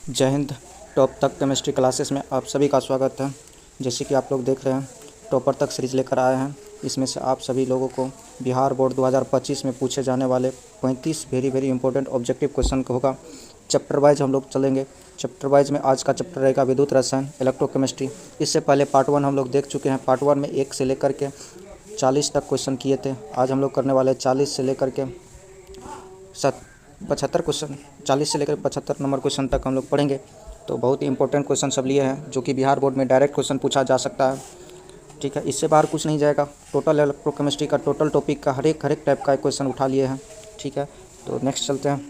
जय हिंद। टॉप तक chemistry classes में आप सभी का स्वागत है। जैसे कि आप लोग देख रहे हैं, टॉपर तक सीरीज लेकर आए हैं। इसमें से आप सभी लोगों को बिहार बोर्ड 2025 में पूछे जाने वाले 35 वेरी इंपॉर्टेंट ऑब्जेक्टिव क्वेश्चन होगा। चैप्टर वाइज हम लोग चलेंगे। चैप्टर वाइज में आज का चैप्टर रहेगा विद्युत रसायन, इलेक्ट्रोकेमिस्ट्री। इससे पहले पार्ट 1 हम लोग देख चुके हैं। पार्ट 1 में 1 से लेकर के 40 तक क्वेश्चन किए थे। आज हम लोग करने वाले 40 से लेकर के 75 क्वेश्चन, 40 से लेकर 75 नंबर क्वेश्चन तक हम लोग पढ़ेंगे। तो बहुत ही इंपॉर्टेंट क्वेश्चन सब लिए हैं, जो कि बिहार बोर्ड में डायरेक्ट क्वेश्चन पूछा जा सकता है। ठीक है, इससे बाहर कुछ नहीं जाएगा। टोटल इलेक्ट्रोकेमिस्ट्री का, टोटल टॉपिक का हर एक टाइप का क्वेश्चन उठा लिए हैं। ठीक है, तो नेक्स्ट चलते हैं।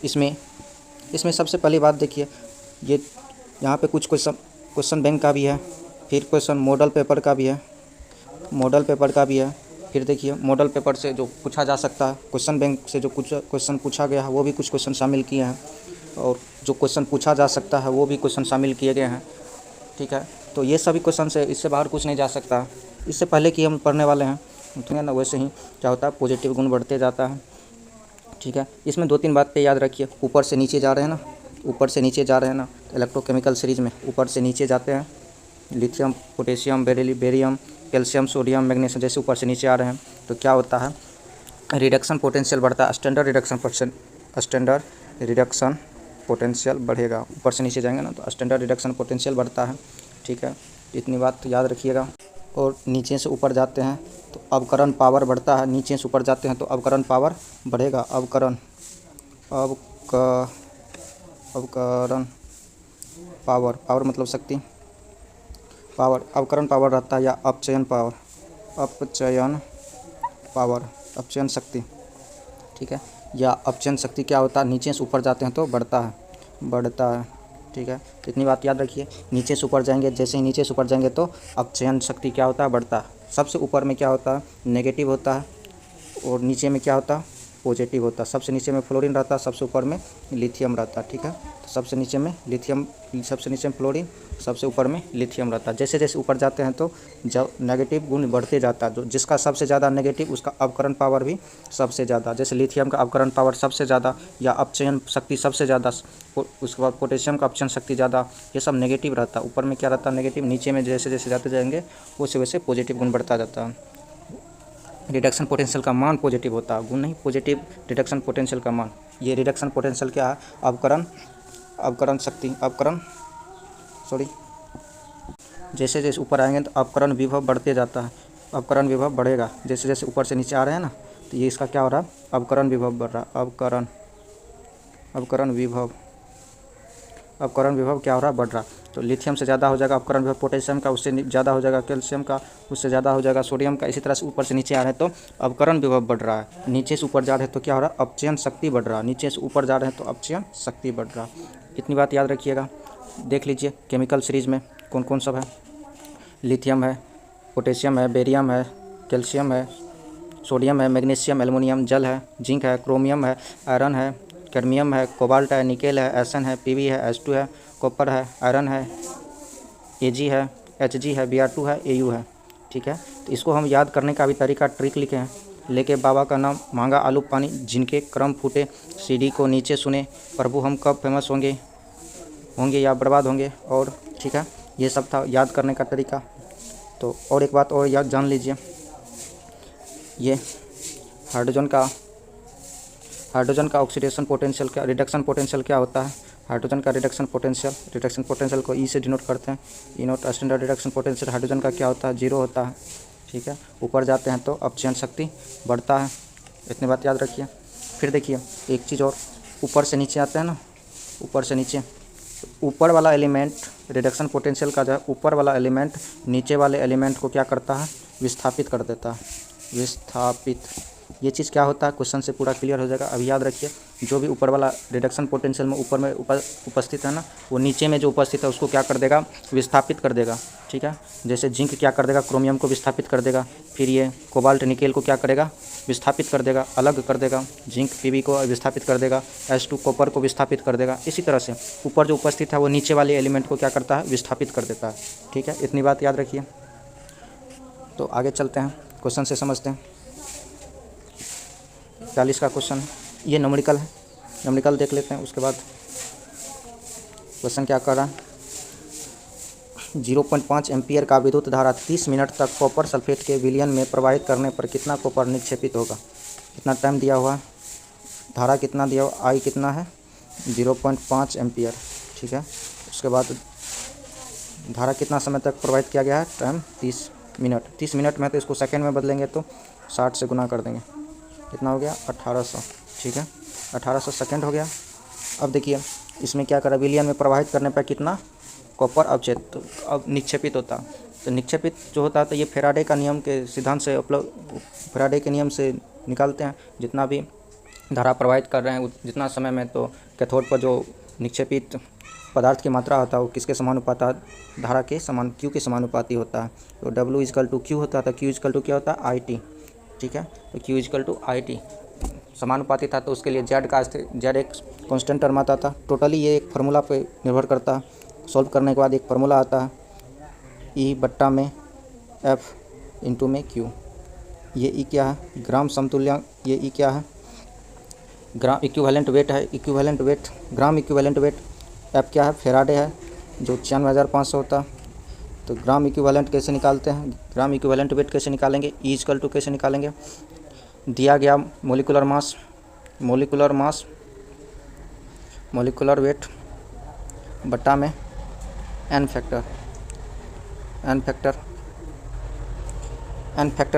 इसमें सबसे पहली बात देखिए, ये यहाँ पे कुछ क्वेश्चन बैंक का भी है, फिर क्वेश्चन मॉडल पेपर का भी है, फिर देखिए मॉडल पेपर से जो पूछा जा सकता है, क्वेश्चन बैंक से जो कुछ क्वेश्चन पूछा गया है वो भी कुछ क्वेश्चन शामिल किए हैं, और जो क्वेश्चन पूछा जा सकता है वो भी क्वेश्चन शामिल किए गए हैं। ठीक है, तो ये सभी क्वेश्चन से, इससे बाहर कुछ नहीं जा सकता। इससे पहले कि हम पढ़ने वाले हैं, ठीक है ना, वैसे ही क्या होता है, पॉजिटिव गुण बढ़ते जाता है। ठीक है, इसमें 2-3 बातें याद रखिए। ऊपर से नीचे जा रहे हैं ना, इलेक्ट्रोकेमिकल सीरीज में ऊपर से नीचे जाते हैं। Lithium, potassium, barium, calcium, sodium, magnesium जैसे ऊपर से नीचे आ रहे हैं, तो क्या होता है, रिडक्शन पोटेंशियल बढ़ता है। स्टैंडर्ड रिडक्शन पोटेंशियल बढ़ेगा। ऊपर से नीचे जाएंगे ना तो स्टैंडर्ड रिडक्शन पोटेंशियल बढ़ता है। ठीक है, इतनी बात याद रखिएगा। और नीचे से ऊपर जाते हैं तो अवकरण पावर बढ़ता है। नीचे से ऊपर जाते हैं तो अवकरण पावर बढ़ेगा। अवकरण पावर मतलब शक्ति, अवकरण पावर रहता है, या अपचयन शक्ति। ठीक है, या अपचयन शक्ति क्या होता है, नीचे से ऊपर जाते हैं तो बढ़ता है। ठीक है, इतनी बात याद रखिए। नीचे से ऊपर जाएंगे, जैसे ही नीचे से ऊपर जाएंगे तो अपचयन शक्ति क्या होता है, बढ़ता है। सबसे ऊपर में क्या होता है, नेगेटिव होता है, और नीचे में क्या होता है, पॉजिटिव होता है। सबसे नीचे में फ्लोरीन रहता है, सबसे ऊपर में लिथियम रहता है। ठीक है, तो सबसे नीचे में फ्लोरीन, सबसे ऊपर में लिथियम रहता है। जैसे जैसे ऊपर जाते हैं तो जब नेगेटिव गुण बढ़ते जाता है, जो जिसका सबसे ज़्यादा नेगेटिव, उसका अवकरण पावर भी सबसे ज़्यादा। जैसे लिथियम का अवकरण पावर सबसे ज़्यादा, या अपचयन शक्ति सबसे ज़्यादा, उसके बाद पोटेशियम का अपचयन शक्ति ज़्यादा। ये सब नेगेटिव रहता है। ऊपर में क्या रहता है, नेगेटिव। नीचे में जैसे जैसे जाते जाएंगे वैसे वैसे पॉजिटिव गुण बढ़ता जाता है। रिडक्शन पोटेंशियल का मान पॉजिटिव होता है, गुण नहीं, पॉजिटिव रिडक्शन पोटेंशियल का मान। ये रिडक्शन पोटेंशियल क्या है, जैसे जैसे ऊपर आएंगे तो अवकरण विभव बढ़ते जाता है। अवकरण विभव बढ़ेगा जैसे जैसे ऊपर से नीचे आ रहे हैं ना, तो ये इसका क्या हो रहा है, अवकरण विभव बढ़ रहा है। अवकरण विभव क्या हो रहा है, बढ़ रहा। तो लिथियम से ज़्यादा हो जाएगा अवकरण विभव, पोटेशियम का उससे ज़्यादा हो जाएगा, कैल्शियम का उससे ज़्यादा हो जाएगा, सोडियम का। इसी तरह से ऊपर से नीचे आ रहे हैं तो अवकरण विभव बढ़ रहा है। नीचे से ऊपर जा रहे हैं तो क्या हो रहा है, अपचयन शक्ति बढ़ रहा है। नीचे से ऊपर जा रहे हैं तो अपचयन शक्ति बढ़ रहा है। इतनी बात याद रखिएगा। देख लीजिए केमिकल सीरीज में कौन कौन सब है। लिथियम है, पोटेशियम है, बेरियम है, कैल्शियम है, सोडियम है, मैग्नीशियम, एल्युमिनियम, जल है, जिंक है, क्रोमियम है, आयरन है, कैडमियम है, कोबाल्ट है, निकेल है, एसन है, पीवी है, H2 है, कॉपर है, आयरन है, Ag है, Hg है, Br2 है, Au है। ठीक है, तो इसको हम याद करने का भी तरीका, ट्रिक लिखे हैं। लेके बाबा का नाम मांगा आलू पानी, जिनके क्रम फूटे सीढ़ी को नीचे सुने, प्रभु हम कब फेमस होंगे या बर्बाद होंगे। और ठीक है, ये सब था याद करने का तरीका। तो और एक बात और याद जान लीजिए, ये हाइड्रोजन का ऑक्सीडेशन पोटेंशियल क्या, रिडक्शन पोटेंशियल क्या होता है। हाइड्रोजन का रिडक्शन पोटेंशियल को ई से डिनोट करते हैं। E naught standard reduction potential hydrogen का क्या होता है, 0 होता है। ठीक है, ऊपर जाते हैं तो अपचयन शक्ति बढ़ता है। इतनी बात याद रखिए। फिर देखिए एक चीज़ और, ऊपर से नीचे आते हैं ना, ऊपर वाला एलिमेंट, रिडक्शन पोटेंशियल का जो है, ऊपर वाला एलिमेंट नीचे वाले एलिमेंट को क्या करता है, विस्थापित कर देता है। ये चीज़ क्या होता है, क्वेश्चन से पूरा क्लियर हो जाएगा। अभी याद रखिए, जो भी ऊपर वाला रिडक्शन पोटेंशियल में ऊपर में उपस्थित है ना, वो नीचे में जो उपस्थित है उसको क्या कर देगा, विस्थापित कर देगा। ठीक है, जैसे जिंक क्या कर देगा, क्रोमियम को विस्थापित कर देगा। फिर ये कोबाल्ट निकेल को क्या करेगा, विस्थापित कर देगा, अलग कर देगा। जिंक पीवी को विस्थापित कर देगा, H2 कॉपर को विस्थापित कर देगा। इसी तरह से ऊपर जो उपस्थित है वो नीचे वाले एलिमेंट को क्या करता है, विस्थापित कर देता है। ठीक है, इतनी बात याद रखिए। तो आगे चलते हैं, क्वेश्चन से समझते हैं। 40 का क्वेश्चन है, ये न्यूमेरिकल है, न्यूमेरिकल देख लेते हैं। उसके बाद क्वेश्चन क्या कर रहा है, 0.5 एम्पियर का विद्युत धारा 30 मिनट तक कॉपर सल्फेट के विलयन में प्रवाहित करने पर कितना कॉपर निक्षेपित होगा। कितना टाइम दिया हुआ है, धारा कितना दिया हुआ, आई कितना है 0.5 एम्पियर, ठीक है। उसके बाद धारा कितना समय तक प्रवाहित किया गया है, टाइम 30 मिनट। 30 मिनट में तो इसको सेकेंड में बदलेंगे तो 60 से गुना कर देंगे, कितना हो गया 1800, ठीक है। 1800 सेकेंड हो गया। अब देखिए इसमें क्या करा, विलयन में प्रवाहित करने पर कितना कॉपर अवचेत तो अब निक्षेपित होता। तो निक्षेपित जो होता है तो ये फेराडे का नियम के सिद्धांत से फेराडे के नियम से निकालते हैं। जितना भी धारा प्रवाहित कर रहे हैं जितना समय में, तो कैथोड पर जो निक्षेपित पदार्थ की मात्रा होता है वो किसके समानुपाती, धारा के समान, क्यू के समानुपाती होता है। तो W इजकल टू क्यू होता है, तो Q इजकल टू क्या होता है IT, ठीक है। तो Q इजकल टू IT समानुपाती था, तो उसके लिए Z एक कांस्टेंट टर्म आता था। टोटली ये एक फार्मूला पे निर्भर करता है। सॉल्व करने के बाद एक फार्मूला आता है E बट्टा में F इंटू में Q। ये E क्या है, ग्राम समतुल्य, ये E क्या है, ग्राम इक्विवेलेंट वेट है, equivalent weight gram equivalent weight. F क्या है, फेराडे है जो 96,500 होता है। तो ग्राम इक्विवेलेंट कैसे निकालते हैं, ग्राम इक्विवेलेंट वेट कैसे निकालेंगे, E इजकल टू कैसे निकालेंगे, दिया गया मोलिकुलर वेट बट्टा में एन फैक्टर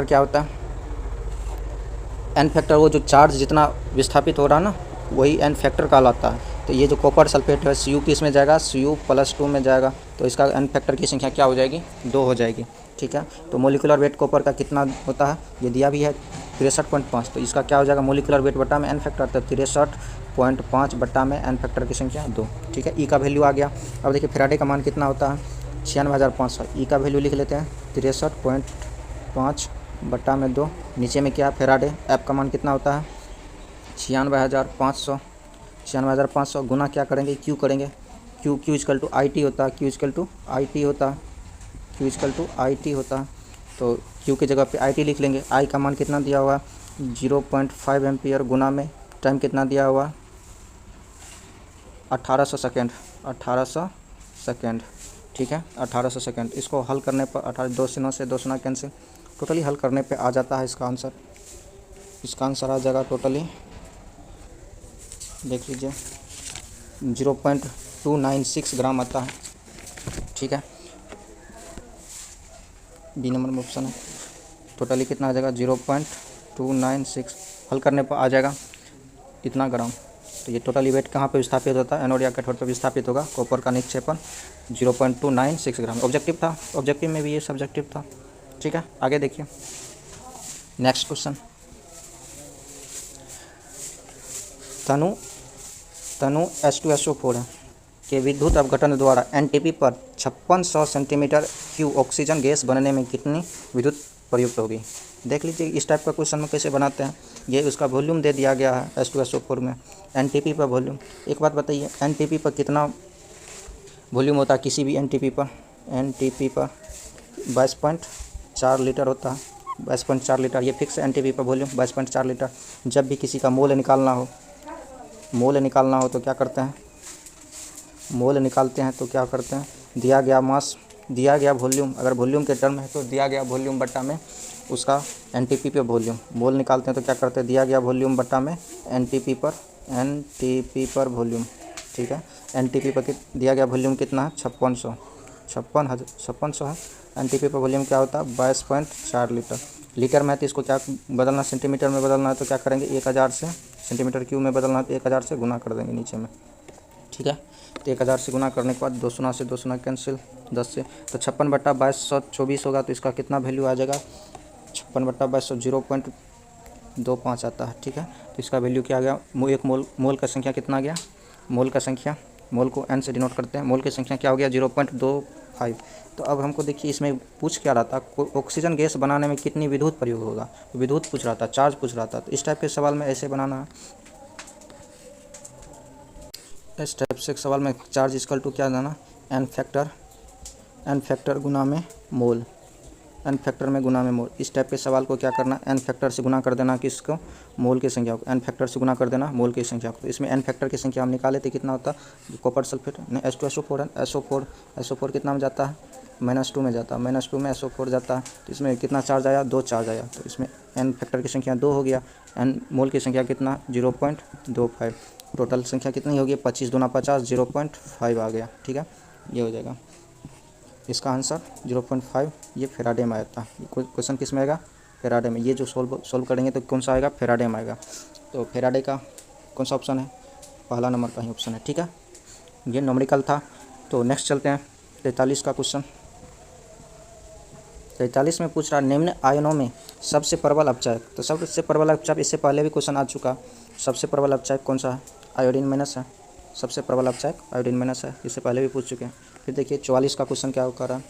क्या होता है, एन फैक्टर वो जो चार्ज जितना विस्थापित हो रहा है ना वही एन फैक्टर कहलाता है। तो ये जो कॉपर सल्फेट है Cu किस में जाएगा, Cu+2 में जाएगा। तो इसका एन फैक्टर की संख्या क्या हो जाएगी, 2 हो जाएगी, ठीक है। तो मोलिकुलर वेट कॉपर का कितना होता है, ये दिया भी है 63.5। तो इसका क्या हो जाएगा, मोलिकुलर वेट बट्टा में एन फैक्टर, तो 63.5 बट्टा में एन फैक्टर की संख्या 2, ठीक है। ई का वैल्यू आ गया। अब देखिए फेराडे का मान कितना होता है 96,500। ई का वैल्यू लिख लेते हैं 63.5 बट्टा में 2। नीचे में क्या फेराडे, ऐप का मान कितना होता है 96,500 गुना क्या करेंगे, क्यू करेंगे, क्यू इजकल टू IT होता है, क्यू इजकल टू IT होता है। तो क्यू की जगह पे IT लिख लेंगे। आई का मान कितना दिया हुआ 0.5 एम्पियर गुना में टाइम कितना दिया हुआ 1800 सेकेंड, ठीक है। 1800 सेकेंड। इसको हल करने पर 18 2 से 9 से 2 9 कैंसिल, टोटली हल करने पे आ जाता है इसका आंसर आ जाएगा टोटली, देख लीजिए 0.296 ग्राम आता है, ठीक है। बी नंबर में ऑप्शन है। टोटली कितना आ जाएगा 0.296, हल करने पर आ जाएगा इतना ग्राम। तो ये टोटली वेट कहाँ पे विस्थापित होता है, एनोड या कैथोड पर विस्थापित होगा कॉपर का निक्षेपण 0.296 ग्राम। ऑब्जेक्टिव था, ऑब्जेक्टिव में भी ये सब्जेक्टिव था, ठीक है। आगे देखिए नेक्स्ट क्वेश्चन, तनु H2SO4 है के विद्युत अपघटन द्वारा NTP पर 5600 सेंटीमीटर क्यूब ऑक्सीजन गैस बनने में कितनी विद्युत प्रयुक्त होगी। देख लीजिए इस टाइप का क्वेश्चन में कैसे बनाते हैं। ये उसका वॉल्यूम दे दिया गया है H2SO4 में, NTP पर वॉल्यूम। एक बात बताइए NTP पर कितना वॉल्यूम होता है किसी भी NTP पर 22.4 लीटर होता है, 22.4 लीटर। ये फिक्स है NTP पर वॉल्यूम 22.4 लीटर। जब भी किसी का मोल निकालना हो तो क्या करते हैं, मोल निकालते हैं तो क्या करते हैं, दिया गया मास, दिया गया वॉल्यूम, अगर वॉल्यूम के टर्म है तो दिया गया वॉल्यूम बट्टा में उसका NTP पे वॉल्यूम। मोल निकालते हैं तो क्या करते हैं, दिया गया वॉल्यूम बट्टा में NTP पर वॉल्यूम, ठीक है। NTP पर दिया गया वॉल्यूम कितना है 5600 है। NTP पर वॉल्यूम क्या होता है 22.4 लीटर। लीटर में है तो इसको क्या बदलना, सेंटीमीटर में बदलना है तो क्या करेंगे 1000 से, सेंटीमीटर क्यूब में बदलना है तो 1000 से गुना कर देंगे नीचे में, ठीक है। तो 1000 से गुना करने के बाद 2 से 2 कैंसिल, 10 से तो 56/2224 होगा। तो इसका कितना वैल्यू आ जाएगा 56/2200 0.25 आता है, ठीक है। तो इसका वैल्यू क्या आ गया, एक मोल का संख्या कितना आ गया, मोल को n से डिनोट करते हैं, मोल की संख्या क्या हो गया 0.25। तो अब हमको देखिए इसमें पूछ क्या रहा था, ऑक्सीजन गैस बनाने में कितनी विद्युत प्रयोग होगा, तो विद्युत पूछ रहा था, चार्ज पूछ रहा था। तो इस टाइप के सवाल में ऐसे बनाना है, इस टाइप से सवाल में चार्ज इक्वल टू क्या देना, एन फैक्टर गुना में मोल, एन फैक्टर में गुना में मोल। इस टाइप के सवाल को क्या करना, एन फैक्टर से गुना कर देना किसको, मोल की संख्या को, एन फैक्टर से गुना कर देना मोल की संख्या को। तो इसमें एन फैक्टर की संख्या हम निकाले थे, कितना होता है, कॉपर सल्फेट नहीं H2SO4 है, SO4 कितना में जाता है, -2 में जाता है, -2 में SO4 जाता है। तो इसमें कितना चार्ज आया, 2 चार्ज आया। तो इसमें एन फैक्टर की संख्या 2 हो गया, एन मोल की संख्या कितना 0.25, टोटल संख्या कितनी होगी 25 दूना 50, 0.5 आ गया। ठीक है, ये हो जाएगा इसका आंसर 0.5। ये फेराडे में आया था। क्वेश्चन किस में आएगा, फेराडे में। ये जो सोल्व करेंगे तो कौन सा आएगा, फेराडे में आएगा। तो फेराडे का कौन सा ऑप्शन है, पहला नंबर का ही ऑप्शन है। ठीक है, ये न्यूमेरिकल था। तो नेक्स्ट चलते हैं 43 का क्वेश्चन। 43 में पूछ रहा निम्न आयनों में सबसे प्रबल अपचायक। तो सबसे प्रबल अपचायक इससे पहले भी क्वेश्चन आ चुका। सबसे प्रबल अपचायक कौन सा है, आयोडीन माइनस है। सबसे प्रबल अपचायक आयोडीन माइनस है, इससे पहले भी पूछ चुके हैं। फिर देखिए 44 का क्वेश्चन क्या कर रहा है,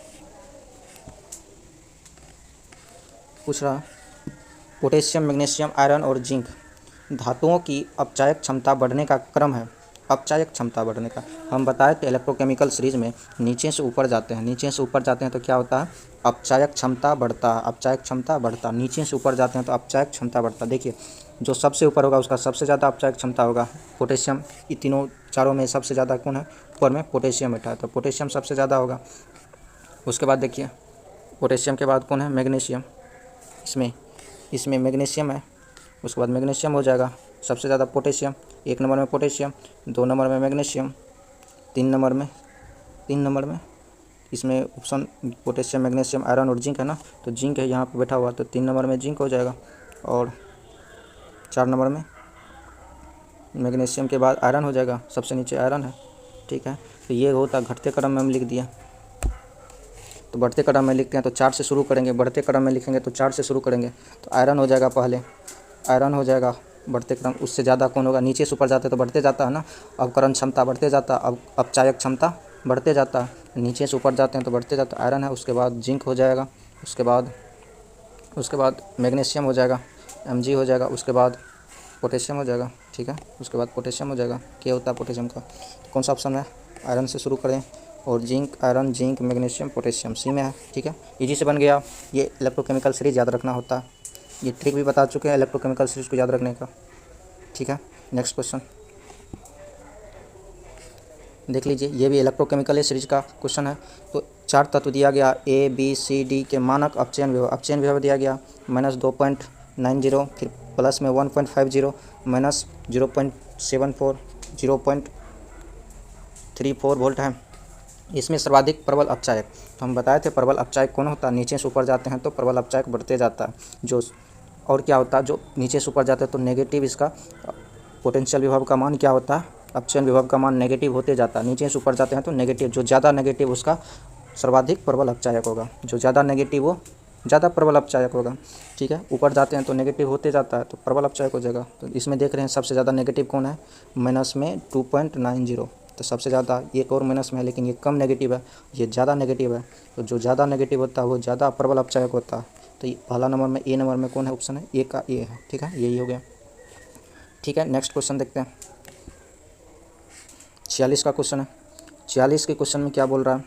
पूछ रहा पोटेशियम, मैग्नीशियम, आयरन और जिंक धातुओं की अपचायक क्षमता बढ़ने का क्रम है। अपचायक क्षमता बढ़ने का हम बताए थे इलेक्ट्रोकेमिकल सीरीज में, नीचे से ऊपर जाते हैं, नीचे से ऊपर जाते हैं तो क्या होता है, अपचायक क्षमता बढ़ता है, अपचायक क्षमता बढ़ता। नीचे से ऊपर जाते हैं तो अपचायक क्षमता बढ़ता। देखिए जो सबसे ऊपर होगा उसका सबसे ज़्यादा अपचायक क्षमता होगा पोटेशियम। ये तीनों चारों में सबसे ज़्यादा कौन है, ऊपर में पोटेशियम बैठा है, तो पोटेशियम सबसे ज़्यादा होगा। उसके बाद देखिए पोटेशियम के बाद कौन है, मैग्नीशियम। इसमें मैग्नीशियम है, उसके बाद मैग्नीशियम हो जाएगा सबसे ज़्यादा पोटेशियम। 1 नंबर में पोटेशियम, 2 नंबर में मैग्नीशियम, 3 नंबर में इसमें ऑप्शन पोटेशियम, मैग्नीशियम, आयरन और जिंक है ना, तो जिंक है यहाँ पे बैठा हुआ, तो 3 नंबर में जिंक हो जाएगा। और 4 नंबर में मैग्नीशियम के बाद आयरन हो जाएगा, सबसे नीचे आयरन है। ठीक है, तो ये होता घटते क्रम में हम लिख दिया। तो बढ़ते क्रम में लिखते हैं तो 4 से शुरू करेंगे, बढ़ते क्रम में लिखेंगे तो 4 से शुरू करेंगे। तो आयरन हो जाएगा पहले, आयरन हो जाएगा बढ़ते क्रम। उससे ज़्यादा कौन होगा, नीचे से ऊपर जाते तो बढ़ते जाता है ना, अवकरण क्षमता बढ़ते जाता, अब अपचायक क्षमता बढ़ते जाता है। नीचे से ऊपर जाते हैं तो बढ़ते जाता, आयरन है। उसके बाद जिंक हो जाएगा, उसके बाद मैग्नीशियम हो जाएगा, Mg हो जाएगा। उसके बाद पोटेशियम हो जाएगा। ठीक है, उसके बाद पोटेशियम हो जाएगा, क्या होता है पोटेशियम का, तो कौन सा ऑप्शन है, आयरन से शुरू करें। और zinc, iron, zinc, magnesium, potassium सी में है। ठीक है, इजी से बन गया। ये इलेक्ट्रोकेमिकल सीरीज याद रखना होता है, ये ट्रिक भी बता चुके हैं इलेक्ट्रोकेमिकल सीरीज को याद रखने का। ठीक है, नेक्स्ट क्वेश्चन देख लीजिए, ये भी इलेक्ट्रोकेमिकल सीरीज का क्वेश्चन है। तो 4 तत्व दिया गया, A, B, C, D के मानक अपचयन विभव दिया गया -2.90, फिर प्लस में 1.50, -0.74, 0.34 वोल्ट है। इसमें सर्वाधिक प्रबल अपचायक, तो हम बताए थे प्रबल अपचायक कौन होता है, नीचे से ऊपर जाते हैं तो प्रबल अपचायक बढ़ते जाता है। जो और क्या होता है, जो नीचे से ऊपर जाते हैं तो नेगेटिव, इसका पोटेंशियल विभव का मान क्या होता है, अपचयन विभव का मान नेगेटिव होते जाता है। नीचे से ऊपर जाते हैं तो नेगेटिव, जो ज़्यादा नेगेटिव उसका सर्वाधिक प्रबल अपचायक होगा, जो ज़्यादा नेगेटिव वो ज़्यादा प्रबल अपचायक होगा। ठीक है, ऊपर जाते हैं तो नेगेटिव होते जाता है तो प्रबल अपचायक हो जाएगा। तो इसमें देख रहे हैं सबसे ज़्यादा नेगेटिव कौन है, माइनस में 2.90, तो सबसे ज़्यादा एक और माइनस में है, लेकिन ये कम नेगेटिव है, ये ज़्यादा नेगेटिव है। तो जो ज़्यादा नेगेटिव होता है वो ज़्यादा प्रबल अपचायक होता है। तो पहला नंबर में, ए नंबर में कौन है, ऑप्शन है ए का ए है। ठीक है, यही हो गया। ठीक है, नेक्स्ट क्वेश्चन देखते हैं। 46 का क्वेश्चन है। 46 के क्वेश्चन में क्या बोल रहा है,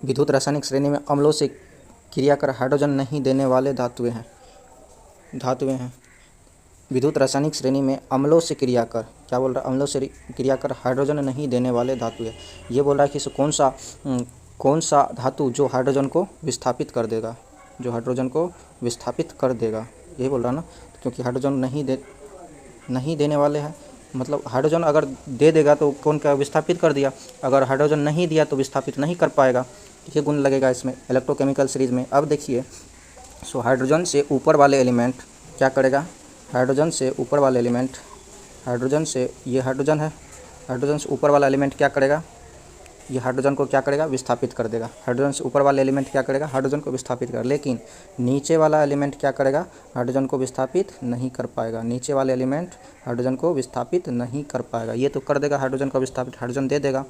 विद्युत रासायनिक श्रेणी में अम्लों से क्रिया कर हाइड्रोजन नहीं देने वाले धातुएं हैं। विद्युत रासायनिक श्रेणी में अम्लों से क्रिया कर, क्या बोल रहा है, अम्लों से क्रिया कर हाइड्रोजन नहीं देने वाले धातु है। ये बोल रहा है कि कौन सा धातु जो हाइड्रोजन को विस्थापित कर देगा, जो हाइड्रोजन को विस्थापित कर देगा, यही बोल रहा है ना। क्योंकि हाइड्रोजन नहीं देने वाले हैं, मतलब हाइड्रोजन अगर दे देगा तो कौन क्या विस्थापित कर दिया, अगर हाइड्रोजन नहीं दिया तो विस्थापित नहीं कर पाएगा। ये गुण लगेगा इसमें इलेक्ट्रोकेमिकल सीरीज में। अब देखिए, सो हाइड्रोजन से ऊपर वाले एलिमेंट क्या करेगा, हाइड्रोजन से ऊपर वाले एलिमेंट, हाइड्रोजन से, ये हाइड्रोजन है, हाइड्रोजन से ऊपर वाला एलिमेंट क्या करेगा, ये हाइड्रोजन को क्या करेगा, विस्थापित कर देगा। हाइड्रोजन से ऊपर वाला एलिमेंट क्या करेगा, हाइड्रोजन को विस्थापित करेगा। लेकिन नीचे वाला एलिमेंट क्या करेगा, हाइड्रोजन को विस्थापित नहीं कर पाएगा। नीचे वाले एलिमेंट हाइड्रोजन को विस्थापित नहीं कर पाएगा। ये तो कर देगा हाइड्रोजन को विस्थापित, हाइड्रोजन दे देगा,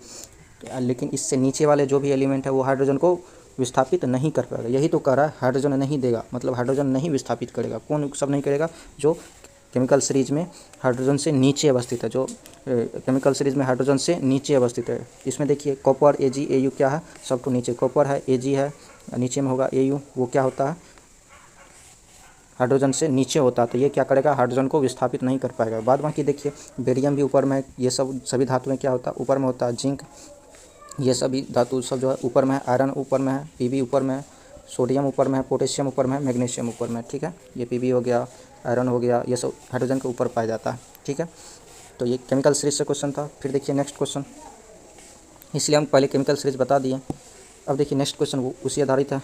लेकिन इससे नीचे वाले जो भी एलिमेंट है वो हाइड्रोजन को विस्थापित नहीं कर पाएगा। यही तो कह रहा है, हाइड्रोजन नहीं देगा, मतलब हाइड्रोजन नहीं विस्थापित करेगा। कौन सब नहीं करेगा, जो केमिकल सीरीज में हाइड्रोजन से नीचे अवस्थित है, जो केमिकल सीरीज में हाइड्रोजन से नीचे अवस्थित है। इसमें देखिए कॉपर Ag Au क्या है, सब तो नीचे कॉपर है, Ag है, नीचे में होगा Au, वो क्या होता है हाइड्रोजन से नीचे होता है, तो ये क्या करेगा हाइड्रोजन को विस्थापित नहीं कर पाएगा। बाद बाकी देखिए बेरियम भी ऊपर में, ये सब सभी धातुएं क्या होता है ऊपर में होता है, जिंक, ये सभी धातु सब जो है ऊपर में है, आयरन ऊपर में है, Pb ऊपर में है, सोडियम ऊपर में है, पोटेशियम ऊपर में है, मैग्नीशियम ऊपर में है। ठीक है, ये Pb हो गया, आयरन हो गया, ये सब हाइड्रोजन के ऊपर पाया जाता है। ठीक है, तो ये केमिकल सीरीज से क्वेश्चन था। फिर देखिए नेक्स्ट क्वेश्चन, इसलिए हम पहले केमिकल सीरीज बता दिए। अब देखिए नेक्स्ट क्वेश्चन वो उसी आधारित है,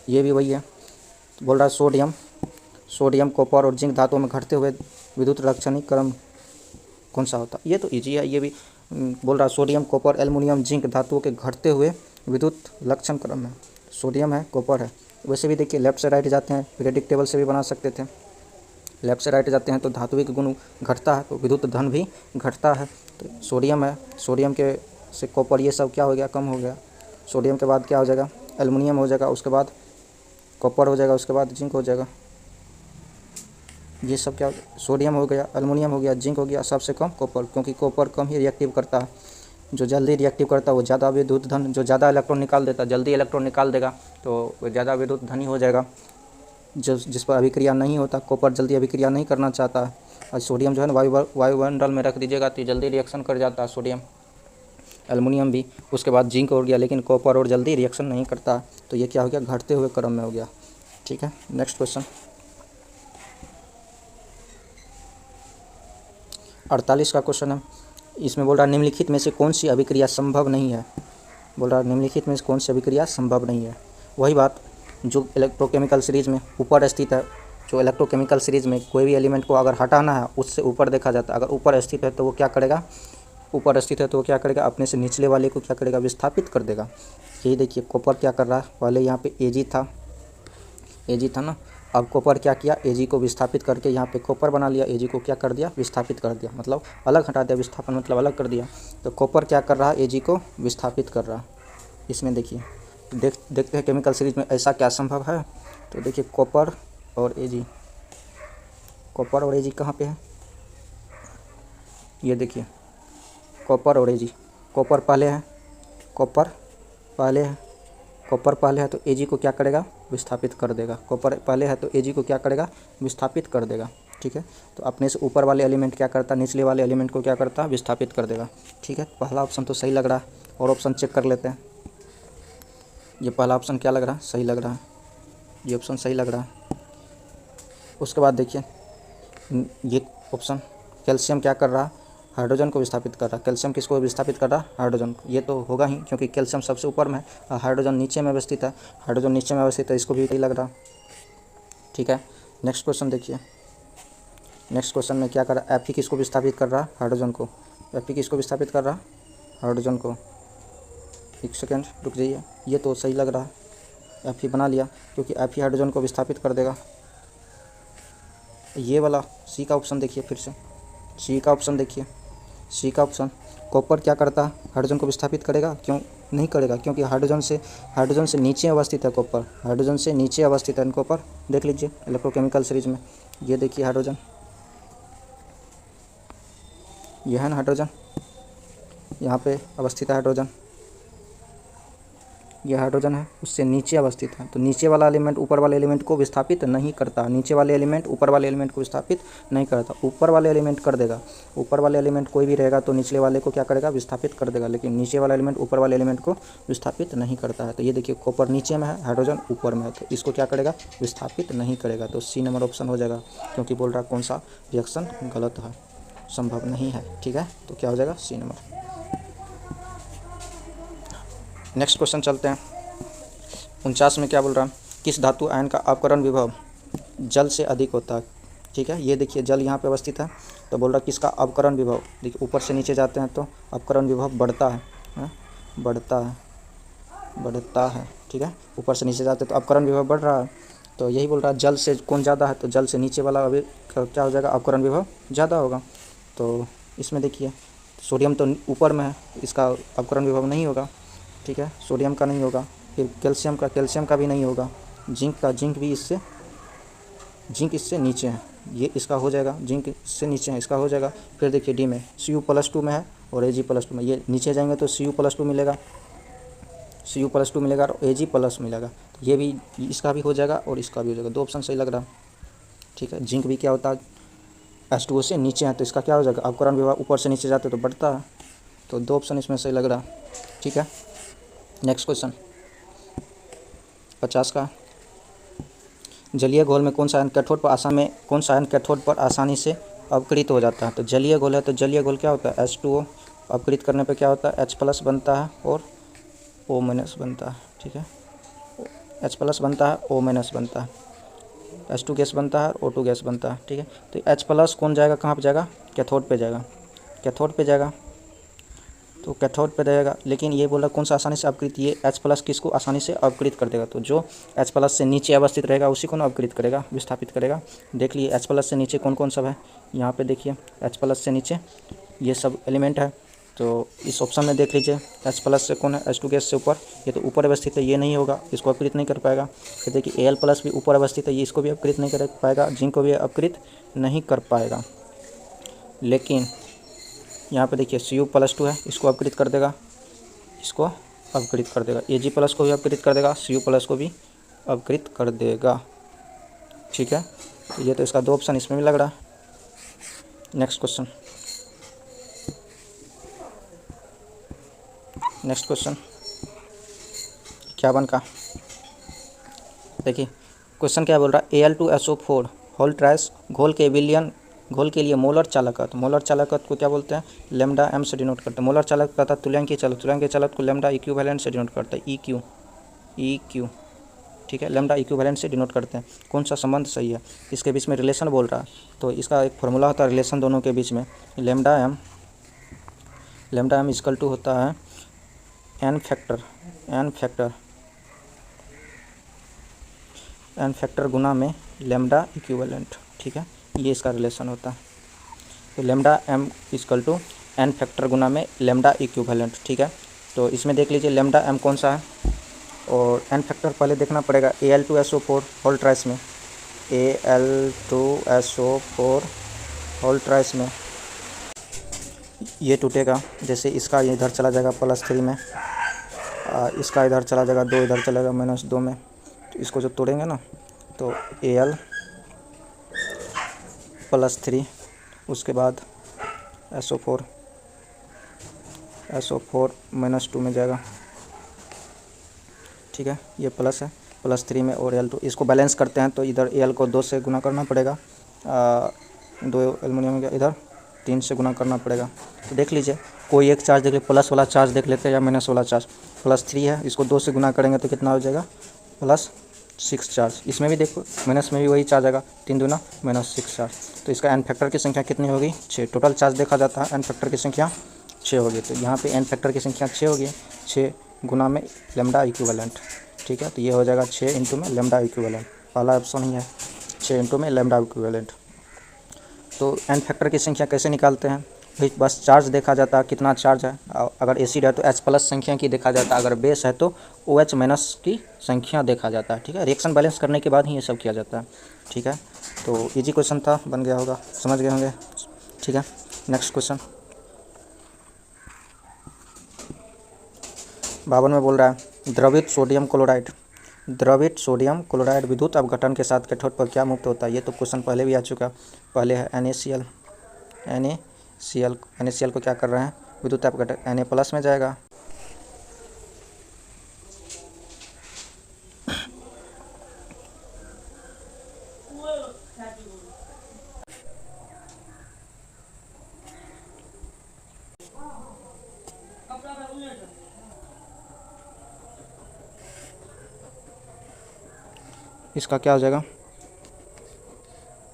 ये भी वही है। तो बोल रहा है सोडियम कॉपर और जिंक धातुओं में घटते हुए विद्युत लक्षणिक क्रम कौन सा होता है। ये तो ईजी है, ये भी बोल रहा है सोडियम कॉपर एल्युमिनियम जिंक धातुओं के घटते हुए विद्युत लक्षण क्रम है। सोडियम है, कॉपर है। वैसे भी देखिए लेफ्ट से राइट जाते हैं, पीरियडिक टेबल से भी बना सकते थे। लेफ्ट से राइट जाते हैं तो धात्विक गुण घटता है, तो विद्युत धन भी घटता है। तो सोडियम है, सोडियम के से कॉपर ये सब क्या हो गया, कम हो गया। सोडियम के बाद क्या हो जाएगा, एल्युमिनियम हो जाएगा, उसके बाद कॉपर हो जाएगा, उसके बाद जिंक हो जाएगा। ये सब क्या, सोडियम हो गया, एल्युमिनियम हो गया, जिंक हो गया, सबसे कम कॉपर, क्योंकि कॉपर कम ही रिएक्टिव करता है। जो जल्दी रिएक्टिव करता है वो ज़्यादा विद्युत धन, जो ज़्यादा इलेक्ट्रॉन निकाल देता है, जल्दी इलेक्ट्रॉन निकाल देगा तो वो ज़्यादा विद्युत धनी हो जाएगा। जिस पर अभिक्रिया नहीं होता, कॉपर जल्दी अभिक्रिया नहीं करना चाहता है, और सोडियम जो है ना वायुमंडल में रख दीजिएगा तो जल्दी रिएक्शन कर जाता है सोडियम। एल्युमिनियम भी, उसके बाद जिंक हो गया, लेकिन कॉपर और जल्दी रिएक्शन नहीं करता, तो ये क्या हो गया, घटते हुए क्रम में हो गया। ठीक है, नेक्स्ट क्वेश्चन 48 का क्वेश्चन है। इसमें बोल रहा है निम्नलिखित में से कौन सी अभिक्रिया संभव नहीं है। बोल रहा है निम्नलिखित में से कौन सी अभिक्रिया संभव नहीं है। वही बात जो इलेक्ट्रोकेमिकल सीरीज में ऊपर स्थित है, जो इलेक्ट्रोकेमिकल सीरीज में कोई भी एलिमेंट को अगर हटाना है उससे ऊपर देखा जाता है। अगर ऊपर स्थित है तो वो क्या करेगा, ऊपर स्थित है तो वो क्या करेगा, अपने से निचले वाले को क्या करेगा, विस्थापित कर देगा। यही देखिए कॉपर क्या कर रहा है, पहले यहाँ पे Ag था ना, अब कॉपर क्या किया, Ag को विस्थापित करके यहाँ पे कॉपर बना लिया, Ag को क्या कर दिया, विस्थापित कर दिया, मतलब अलग हटा दिया, विस्थापन मतलब अलग कर दिया। तो कॉपर क्या कर रहा है, Ag को विस्थापित कर रहा है। इसमें देखिए देखते हैं केमिकल सीरीज में ऐसा क्या संभव है। तो देखिए कॉपर और Ag कहाँ पे है, ये देखिए कॉपर और Ag, कॉपर पहले है, कॉपर पहले है तो Ag को क्या करेगा, विस्थापित कर देगा। कॉपर पहले है तो Ag को क्या करेगा, विस्थापित कर देगा। ठीक है, तो अपने से ऊपर वाले एलिमेंट क्या करता है, निचले वाले एलिमेंट को क्या करता है, विस्थापित कर देगा। ठीक है, पहला ऑप्शन तो सही लग रहा है, और ऑप्शन चेक कर लेते हैं। ये पहला ऑप्शन क्या लग रहा है, सही लग रहा है, ये ऑप्शन सही लग रहा है। उसके बाद देखिए ये ऑप्शन, कैल्शियम क्या कर रहा है, हाइड्रोजन को विस्थापित कर रहा है। कैल्शियम किसको विस्थापित कर रहा है, हाइड्रोजन को। ये तो होगा ही, क्योंकि कैल्शियम सबसे ऊपर में है और हाइड्रोजन नीचे में अवस्थित है। हाइड्रोजन नीचे में अवस्थित है, इसको भी सही लग रहा। ठीक है, नेक्स्ट क्वेश्चन देखिए। नेक्स्ट क्वेश्चन में क्या कर रहा है, Fe किसको विस्थापित कर रहा है, हाइड्रोजन को। Fe किसको विस्थापित कर रहा है, हाइड्रोजन को। एक सेकेंड रुक जाइए, ये तो सही लग रहा है, Fe बना लिया, क्योंकि Fe हाइड्रोजन को विस्थापित कर देगा। ये वाला सी का ऑप्शन देखिए, फिर से सी का ऑप्शन देखिए, सी का ऑप्शन, कॉपर क्या करता है, हाइड्रोजन को विस्थापित करेगा, क्यों नहीं करेगा, क्योंकि हाइड्रोजन से नीचे अवस्थित है कॉपर, हाइड्रोजन से नीचे अवस्थित है कॉपर। देख लीजिए इलेक्ट्रोकेमिकल सीरीज में, ये देखिए हाइड्रोजन, यह है ना हाइड्रोजन, यहाँ पे अवस्थित है हाइड्रोजन, यह हाइड्रोजन है, उससे नीचे अवस्थित है। तो नीचे वाला एलिमेंट ऊपर वाले एलिमेंट को विस्थापित नहीं करता, नीचे वाले एलिमेंट ऊपर वाले एलिमेंट को विस्थापित नहीं करता, ऊपर वाले एलिमेंट कर देगा। ऊपर वाले एलिमेंट कोई भी रहेगा तो निचले वाले को क्या करेगा, विस्थापित कर देगा, लेकिन नीचे वाला एलिमेंट ऊपर वाले एलिमेंट को विस्थापित नहीं करता है। तो ये देखिए कॉपर नीचे में है, हाइड्रोजन ऊपर में है, तो इसको क्या करेगा, विस्थापित नहीं करेगा। तो सी नंबर ऑप्शन हो जाएगा, क्योंकि बोल रहा कौन सा रिएक्शन गलत है, संभव नहीं है। ठीक है, तो क्या हो जाएगा, सी नंबर। नेक्स्ट क्वेश्चन चलते हैं। 49 में क्या बोल रहा है, किस धातु आयन का अपकरण विभव जल से अधिक होता है। ठीक है, ये देखिए जल यहाँ पे अवस्थित है, तो बोल रहा है किसका अपकरण विभव, देखिए ऊपर से नीचे जाते हैं तो अपकरण विभव बढ़ता है, बढ़ता है। ठीक है, ऊपर से नीचे जाते हैं तो अपकरण विभव बढ़ रहा है, तो यही बोल रहा है जल से कौन ज़्यादा है, तो जल से नीचे वाला अभी क्या हो जाएगा, अपकरण विभव ज़्यादा होगा। तो इसमें देखिए सोडियम तो ऊपर में है, इसका अपकरण विभव नहीं होगा। ठीक है, सोडियम का नहीं होगा, फिर कैल्शियम का भी नहीं होगा, जिंक भी इससे जिंक इससे नीचे है, ये इसका हो जाएगा, जिंक इससे नीचे है, इसका हो जाएगा। फिर देखिए डी में Cu+2 में है और Ag+2 में, ये नीचे जाएंगे तो Cu+2 मिलेगा, Cu+2 मिलेगा और Ag+ मिलेगा। तो ये भी, इसका भी हो जाएगा और इसका भी हो जाएगा। 2 ऑप्शन सही लग रहा। ठीक है, जिंक भी क्या होता है H2O से नीचे है, तो इसका क्या हो जाएगा, अवकरण विभाग ऊपर से नीचे जाते तो बढ़ता है। तो 2 ऑप्शन इसमें सही लग रहा। ठीक है, नेक्स्ट क्वेश्चन 50 का, जलीय घोल में कौन सा आयन कैथोड पर आसानी से अपकृत हो जाता है। तो जलीय घोल है, तो जलीय घोल क्या होता है, H2O, अपकृत करने पर क्या होता है, H+ बनता है और O- बनता है। ठीक है, H+ बनता है, O- बनता है, H2 गैस बनता है, O2 गैस बनता है। ठीक है, तो H+ कौन जाएगा, कहाँ पर जाएगा, कैथोड पे जाएगा, कैथोड पे जाएगा, तो कैथोड पे रहेगा। लेकिन ये बोला कौन सा आसानी से अपकृत, ये H+ किसको आसानी से अपकृत कर देगा, तो जो H+ से नीचे अवस्थित रहेगा उसी को ना अपकृत करेगा, विस्थापित करेगा। देख लिए H+ से नीचे कौन कौन सब है, यहाँ पे देखिए H+ से नीचे ये सब एलिमेंट है। तो इस ऑप्शन में देख लीजिए H+ से कौन है, H2 गैस से ऊपर, ये तो ऊपर अवस्थित है, ये नहीं होगा, इसको अपकृत नहीं कर पाएगा। फिर देखिए Al+ भी ऊपर अवस्थित है, ये इसको भी अपकृत नहीं कर पाएगा, जिंक को भी अपकृत नहीं कर पाएगा। लेकिन यहाँ पे देखिए Cu+2 है, इसको अपकृत कर देगा, इसको अपकृत कर देगा, Ag+ को भी अपकृत कर देगा, Cu+ को भी अपकृत कर देगा। ठीक है, तो ये तो इसका 2 ऑप्शन इसमें भी लग रहा है। नेक्स्ट क्वेश्चन, नेक्स्ट क्वेश्चन 51 का, देखिए क्वेश्चन क्या बोल रहा है, Al2SO4 होल ट्राइस घोल के विलयन घोल के लिए मोलर चालकत्व, मोलर चालकत्व को क्या बोलते हैं, लैम्डा m से डिनोट करते हैं। मोलर चालकत्व का तुल्यांकीय चालक, तुल्यांकीय चालक को लैम्डा इक्विवेलेंट से डिनोट करता है, EQ। ठीक है, लैम्डा इक्विवेलेंट से डिनोट करते हैं। कौन सा संबंध सही है, इसके बीच में रिलेशन बोल रहा है, तो इसका एक फॉर्मूला होता है रिलेशन दोनों के बीच में, लैम्डा m इक्वल टू होता है n फैक्टर गुना में लैम्डा इक्विवेलेंट। ठीक है, ये इसका रिलेशन होता है। तो lambda m equal to n factor गुना में लैम्डा इक्विवेलेंट। ठीक है, तो इसमें देख लीजिए लैम्डा m कौन सा है और n फैक्टर पहले देखना पड़ेगा। Al2SO4 होल ट्राइस में, Al2SO4 होल ट्राइस में ये टूटेगा, जैसे इसका इधर चला जाएगा +3 में, इसका इधर चला जाएगा 2, इधर चलेगा -2 में, तो इसको जो तोड़ेंगे ना तो Al+3, उसके बाद SO4 -2 में जाएगा। ठीक है, ये प्लस है, +3 में और Al2, इसको बैलेंस करते हैं तो इधर Al को 2 से गुना करना पड़ेगा, 2 एल्युमिनियम का इधर 3 से गुना करना पड़ेगा। तो देख लीजिए कोई एक चार्ज देख लीजिए, प्लस वाला चार्ज देख लेते हैं या माइनस वाला चार्ज। +3 है, इसको 2 से गुना करेंगे तो कितना हो जाएगा, +6 चार्ज। इसमें भी देखो माइनस में भी वही चार्ज आएगा, 3 दूना -6 चार्ज। तो इसका n फैक्टर की संख्या कितनी होगी, 6। टोटल चार्ज देखा जाता है n फैक्टर की संख्या 6 होगी, तो यहाँ पे n फैक्टर की संख्या 6 होगी, 6 गुना में लैम्डा इक्विवेलेंट। ठीक है, तो ये हो जाएगा 6 इंटू में लैम्डा इक्विवेलेंट, पहला ऑप्शन ही है 6 इंटू में लैम्डा इक्विवेलेंट। तो n फैक्टर की संख्या कैसे निकालते हैं, भाई बस चार्ज देखा जाता है कितना चार्ज है, अगर एसिड है तो H+ संख्या की देखा जाता है, अगर बेस है तो OH- की संख्या देखा जाता है। ठीक है, रिएक्शन बैलेंस करने के बाद ही ये सब किया जाता है। ठीक है, तो इजी क्वेश्चन था, बन गया होगा, समझ गए होंगे। ठीक है, नेक्स्ट क्वेश्चन 52 में बोल रहा है, द्रवित सोडियम क्लोराइड विद्युत अपघटन के साथ कैथोड पर क्या मुक्त होता है। ये तो क्वेश्चन पहले भी आ चुका, पहले है NaCl को क्या कर रहे हैं, विद्युत अपघटन, Na+ में जाएगा। इसका क्या हो जाएगा,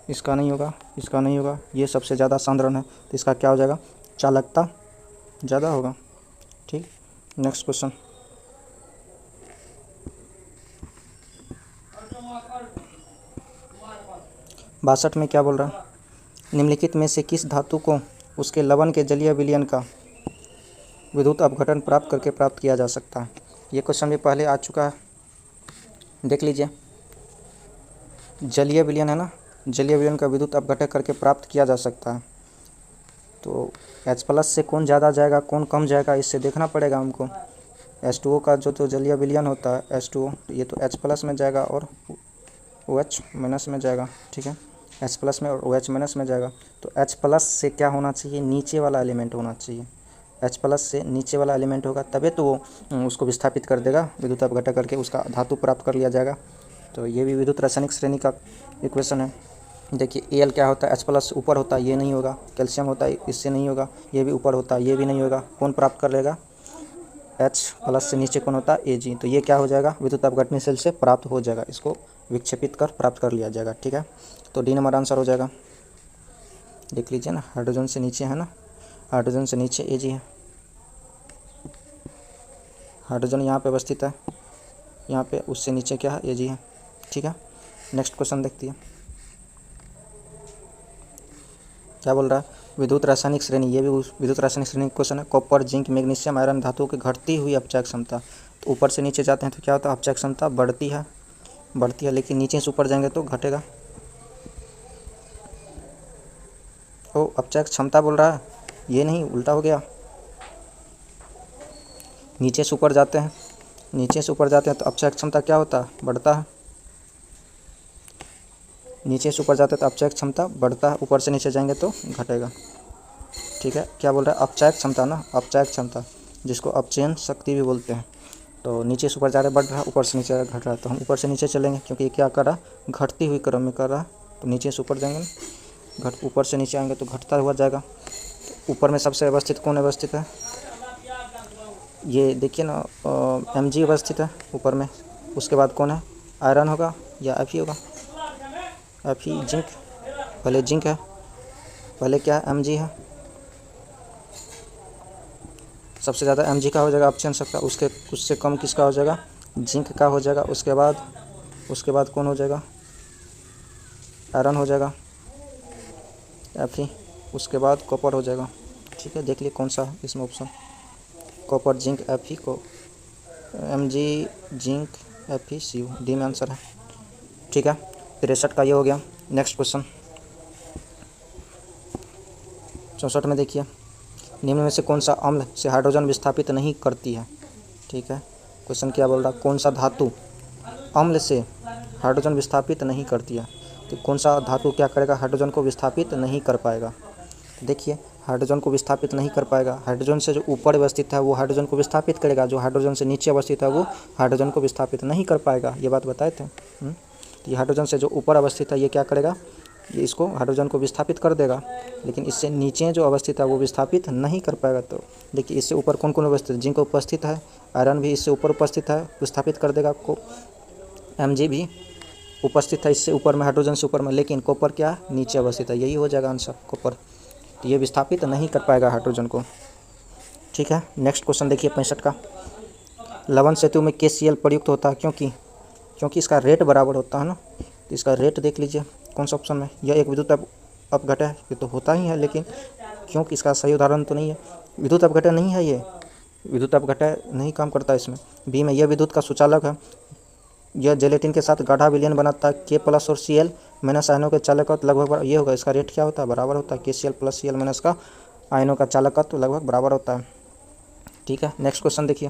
इसका नहीं होगा, इसका नहीं होगा, ये सबसे ज़्यादा सांद्रण है, तो इसका क्या हो जाएगा, चालकता ज़्यादा होगा। ठीक, नेक्स्ट क्वेश्चन 62 में क्या बोल रहा है, निम्नलिखित में से किस धातु को उसके लवण के जलीय विलयन का विद्युत अपघटन प्राप्त करके प्राप्त किया जा सकता है। ये क्वेश्चन भी पहले आ चुका है, देख लीजिए। जलीय विलयन है ना, जलीय विलयन का विद्युत अपघटन करके प्राप्त किया जा सकता है। तो H+ से कौन ज़्यादा जाएगा कौन कम जाएगा इससे देखना पड़ेगा हमको। H2O का जो तो जलीय विलयन होता है H2O, ये तो H+ में जाएगा और OH- में जाएगा, ठीक है। H+ में और OH- में जाएगा। तो H+ से क्या होना चाहिए, नीचे वाला एलिमेंट होना चाहिए। H+ से नीचे वाला एलिमेंट होगा तभी तो वो उसको विस्थापित कर देगा, विद्युत अपघटन करके उसका धातु प्राप्त कर लिया जाएगा। तो ये भी विद्युत रासायनिक श्रेणी का इक्वेशन है। देखिए Al क्या होता है, H+ ऊपर होता है, ये नहीं होगा। कैल्शियम होता है, इससे नहीं होगा। ये भी ऊपर होता है, ये भी नहीं होगा। कौन प्राप्त कर लेगा, H+ से नीचे कौन होता है, Ag। तो ये क्या हो जाएगा, विद्युत अपघटनीय से प्राप्त हो जाएगा, इसको विक्षेपित कर प्राप्त कर लिया जाएगा, ठीक है। तो डी नंबर आंसर हो जाएगा। देख लीजिए ना, हाइड्रोजन से नीचे है ना, हाइड्रोजन से नीचे Ag है। हाइड्रोजन यहाँ पे अवस्थित है, यहाँ पे उससे नीचे क्या है, Ag है, ठीक है। नेक्स्ट क्वेश्चन देखती है, क्या बोल रहा है, विद्युत रासायनिक श्रेणी। ये भी विद्युत रासायनिक श्रेणी क्वेश्चन है। कॉपर, जिंक, मैग्नीशियम, आयरन धातुओं की घटती हुई अपचायक क्षमता। तो ऊपर से नीचे जाते हैं तो क्या होता है, अपचायक क्षमता बढ़ती है, लेकिन नीचे से ऊपर जाएंगे तो घटेगा। ओ अपचायक क्षमता बोल रहा है, ये नहीं, उल्टा हो गया। नीचे से ऊपर जाते हैं, तो अपचायक क्षमता क्या होता है, बढ़ता है। नीचे से ऊपर जाते हैं तो अपचायक क्षमता बढ़ता है, ऊपर से नीचे जाएंगे तो घटेगा, ठीक है। क्या बोल रहा है, अपचायक क्षमता ना, अपचायक क्षमता, जिसको अपचयन शक्ति भी बोलते हैं। तो नीचे से ऊपर जा रहा है बढ़ रहा है, ऊपर से नीचे जा रहा है घट रहा है। तो हम ऊपर से नीचे चलेंगे क्योंकि ये क्या कर रहा है, घटती हुई क्रम में कर रहा है। तो नीचे से ऊपर जाएंगे, ऊपर से नीचे आएंगे तो घटता हुआ जाएगा। तो ऊपर में सबसे अवस्थित कौन अवस्थित है, ये देखिए ना, Mg अवस्थित है ऊपर में। उसके बाद कौन है, आयरन होगा या Fe होगा, Fe जिंक, पहले जिंक है, पहले क्या है, Mg है। सबसे ज़्यादा Mg का हो जाएगा अपचयन शक्ति, उससे कम किसका हो जाएगा, जिंक का हो जाएगा। उसके बाद कौन हो जाएगा, आयरन हो जाएगा, Fe। उसके बाद कॉपर हो जाएगा, ठीक है। देख लिए कौन सा है इसमें ऑप्शन, कॉपर, जिंक, Fe को Mg, zinc, Fe, Cu, D में आंसर है, ठीक है। 63 का ये हो गया। नेक्स्ट क्वेश्चन 64 में देखिए, निम्न में से कौन सा अम्ल से हाइड्रोजन विस्थापित नहीं करती है, ठीक है। क्वेश्चन क्या बोल रहा है, कौन सा धातु अम्ल से हाइड्रोजन विस्थापित नहीं करती है। तो कौन सा धातु क्या करेगा, हाइड्रोजन को विस्थापित नहीं कर पाएगा। देखिए हाइड्रोजन को विस्थापित नहीं कर पाएगा, हाइड्रोजन से जो ऊपर अवस्थित है वो हाइड्रोजन को विस्थापित करेगा, जो हाइड्रोजन से नीचे अवस्थित है वो हाइड्रोजन को विस्थापित नहीं कर पाएगा। ये बात बताए थे। तो ये हाइड्रोजन से जो ऊपर अवस्थित है ये क्या करेगा, ये इसको हाइड्रोजन को विस्थापित कर देगा, लेकिन इससे नीचे जो अवस्थित है वो विस्थापित नहीं कर पाएगा। तो देखिए इससे ऊपर कौन कौन उपस्थित है, जिंक उपस्थित है, आयरन भी इससे ऊपर उपस्थित है, विस्थापित कर देगा आपको। Mg भी उपस्थित है इससे ऊपर में, हाइड्रोजन से ऊपर में, लेकिन कॉपर क्या नीचे अवस्थित है, यही हो जाएगा आंसर, कॉपर। तो ये विस्थापित नहीं कर पाएगा हाइड्रोजन को, ठीक है। नेक्स्ट क्वेश्चन देखिए 65 का, लवण सेतु में KCl प्रयुक्त होता है क्योंकि इसका रेट बराबर होता है ना। तो इसका रेट देख लीजिए कौन सा ऑप्शन में, यह एक विद्युत अपघटन है, ये तो होता ही है, लेकिन क्योंकि इसका सही उदाहरण तो नहीं है, विद्युत अपघटन नहीं है, ये विद्युत अपघटन नहीं काम करता इसमें। बी में यह विद्युत का सुचालक है, यह जेलेटिन के साथ गाढ़ा विलयन बनाता है। K+ और Cl- आयनों के चालकत्व लगभग ये होगा, इसका रेट क्या होता है, बराबर होता है। KCl+ Cl- का आयनों का चालकत्व लगभग बराबर होता है, ठीक है। नेक्स्ट क्वेश्चन देखिए